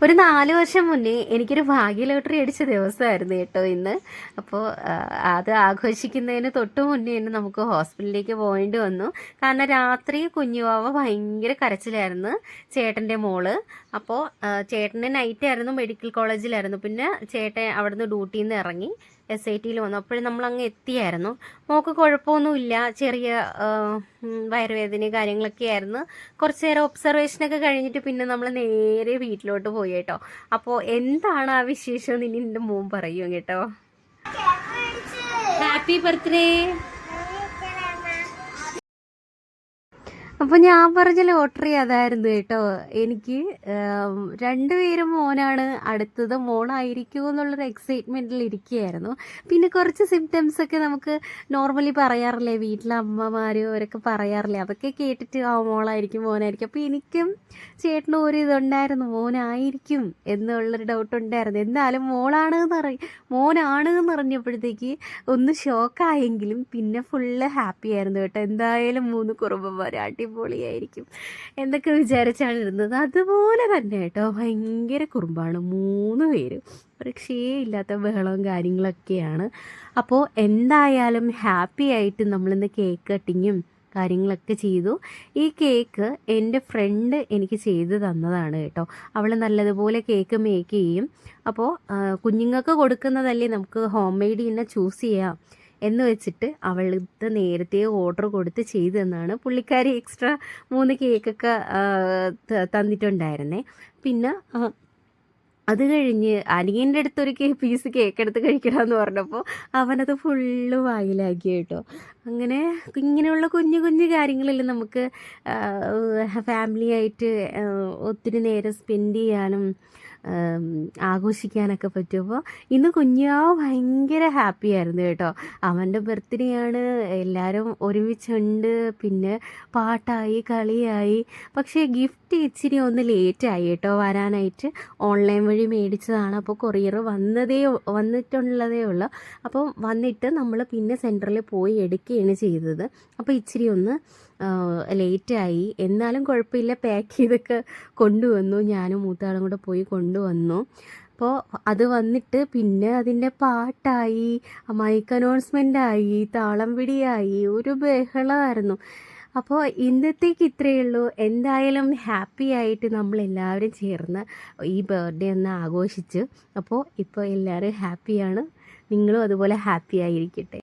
ഒരു 4 വർഷം മുന്നേ എനിക്കൊരു ഭാഗ്യ ലോട്ടറി അടിച്ച ദിവസമായിരുന്നു കേട്ടോ ഇന്ന്. അപ്പോൾ അത് ആഘോഷിക്കുന്നതിന് തൊട്ട് മുന്നേ തന്നെ നമുക്ക് ഹോസ്പിറ്റലിലേക്ക് പോകേണ്ടി വന്നു. കാരണം രാത്രി കുഞ്ഞുവാവ ഭയങ്കര കരച്ചിലായിരുന്നു, ചേട്ടൻ്റെ മോള്. അപ്പോൾ ചേട്ടൻ്റെ നൈറ്റായിരുന്നു, മെഡിക്കൽ കോളേജിലായിരുന്നു. പിന്നെ ചേട്ടൻ അവിടുന്ന് ഡ്യൂട്ടിയിൽ നിന്ന് ഇറങ്ങി SITയിൽ വന്നു. അപ്പോഴും നമ്മളങ്ങ് എത്തിയായിരുന്നു. മോൾക്ക് കുഴപ്പമൊന്നുമില്ല, ചെറിയ വയറുവേദനയും കാര്യങ്ങളൊക്കെ ആയിരുന്നു. കുറച്ച് നേരം ഒബ്സർവേഷനൊക്കെ കഴിഞ്ഞിട്ട് പിന്നെ നമ്മൾ നേരെ വീട്ടിലോട്ട് പോയി കേട്ടോ. അപ്പോൾ എന്താണ് ആ വിശേഷം ഇനി എൻ്റെ മോൻ പറയും കേട്ടോ. Happy birthday. അപ്പോൾ ഞാൻ പറഞ്ഞ ലോട്ടറി അതായിരുന്നു കേട്ടോ. എനിക്ക് രണ്ടുപേരും മോനാണ്, അടുത്തത് മോളായിരിക്കുമോ എന്നുള്ളൊരു എക്സൈറ്റ്മെൻറ്റിൽ ഇരിക്കുകയായിരുന്നു. പിന്നെ കുറച്ച് സിംറ്റംസൊക്കെ നമുക്ക് നോർമലി പറയാറില്ലേ, വീട്ടിലെ അമ്മമാരും അവരൊക്കെ പറയാറില്ലേ, അതൊക്കെ കേട്ടിട്ട് മോളായിരിക്കും മോനായിരിക്കും. അപ്പോൾ എനിക്കും ചേട്ടനും ഒരു ഇതുണ്ടായിരുന്നു, മോനായിരിക്കും എന്നുള്ളൊരു ഡൗട്ട് ഉണ്ടായിരുന്നു. എന്തായാലും മോനാണ് എന്ന് അറിഞ്ഞപ്പോഴത്തേക്ക് ഒന്ന് ഷോക്കായെങ്കിലും പിന്നെ ഫുള്ള് ഹാപ്പി ആയിരുന്നു കേട്ടോ. എന്തായാലും 3 കുറുമ്പന്മാർ അടിപൊളിയായിരിക്കും എന്നൊക്കെ വിചാരിച്ചാണ് ഇരുന്നത്. അതുപോലെ തന്നെ കേട്ടോ, ഭയങ്കര കുറുമ്പാണ് 3 പേരും. രക്ഷയില്ലാത്ത ബഹളവും കാര്യങ്ങളൊക്കെയാണ്. അപ്പോൾ എന്തായാലും ഹാപ്പി ആയിട്ട് നമ്മളിന്ന് കേക്ക് കട്ടിങ്ങും കാര്യങ്ങളൊക്കെ ചെയ്തു. ഈ കേക്ക് എൻ്റെ ഫ്രണ്ട് എനിക്ക് ചെയ്ത് തന്നതാണ് കേട്ടോ. അവൾ നല്ലതുപോലെ കേക്ക് മേക്ക് ചെയ്യും. അപ്പോൾ കുഞ്ഞുങ്ങൾക്ക് കൊടുക്കുന്നതല്ലേ, നമുക്ക് ഹോം മെയ്ഡ് തന്നെ ചൂസ് ചെയ്യാം എന്ന് വെച്ചിട്ട് അവൾക്ക് നേരത്തെ ഓർഡർ കൊടുത്ത് ചെയ്തു തന്നാണ്. പുള്ളിക്കാരി എക്സ്ട്രാ 3 കേക്കൊക്കെ തന്നിട്ടുണ്ടായിരുന്നേ. പിന്നെ അത് കഴിഞ്ഞ് അനിയൻ്റെ അടുത്തൊരു പീസ് കേക്ക് എടുത്ത് കഴിക്കണമെന്ന് പറഞ്ഞപ്പോൾ അവനത് ഫുള്ള് വായിലാക്കി കേട്ടോ. അങ്ങനെ ഇങ്ങനെയുള്ള കുഞ്ഞു കുഞ്ഞു കാര്യങ്ങളിൽ നമുക്ക് ഫാമിലിയായിട്ട് ഒത്തിരി നേരം സ്പെൻഡ് ചെയ്യാനും ആഘോഷിക്കാനൊക്കെ പറ്റുമ്പോൾ ഇന്ന് കുഞ്ഞാവ് ഭയങ്കര ഹാപ്പി ആയിരുന്നു കേട്ടോ. അവൻ്റെ ബർത്ത്ഡേ ആണ്, എല്ലാവരും ഒരുമിച്ചുണ്ട്, പിന്നെ പാട്ടായി കളിയായി. പക്ഷേ ഗിഫ്റ്റ് ഇച്ചിരി ഒന്ന് ലേറ്റായി കേട്ടോ വരാനായിട്ട്. ഓൺലൈൻ വഴി മേടിച്ചതാണ്. അപ്പോൾ കൊറിയർ വന്നിട്ടുള്ളതേ ഉള്ളൂ. അപ്പം വന്നിട്ട് നമ്മൾ പിന്നെ സെൻറ്ററിൽ പോയി എടുക്കുകയാണ് ചെയ്തത്. അപ്പോൾ ഇച്ചിരി ഒന്ന് ലേറ്റായി, എന്നാലും കുഴപ്പമില്ല, പാക്ക് ചെയ്തൊക്കെ കൊണ്ടുവന്നു. ഞാനും മൂത്താളും കൂടെ പോയി കൊണ്ടുവന്നു. അപ്പോൾ അത് വന്നിട്ട് പിന്നെ അതിൻ്റെ പാട്ടായി, മൈക്ക് അനൗൺസ്മെൻ്റായി, താളം പിടിയായി, ഒരു ബഹളമായിരുന്നു. അപ്പോൾ ഇന്നത്തേക്ക് ഇത്രയേ ഉള്ളൂ. എന്തായാലും ഹാപ്പി ആയിട്ട് നമ്മളെല്ലാവരും ചേർന്ന് ഈ ബർത്ത്ഡേ ഒന്ന് ആഘോഷിച്ചു. അപ്പോൾ ഇപ്പോൾ എല്ലാവരും ഹാപ്പിയാണ്. നിങ്ങളും അതുപോലെ ഹാപ്പി ആയിരിക്കട്ടെ.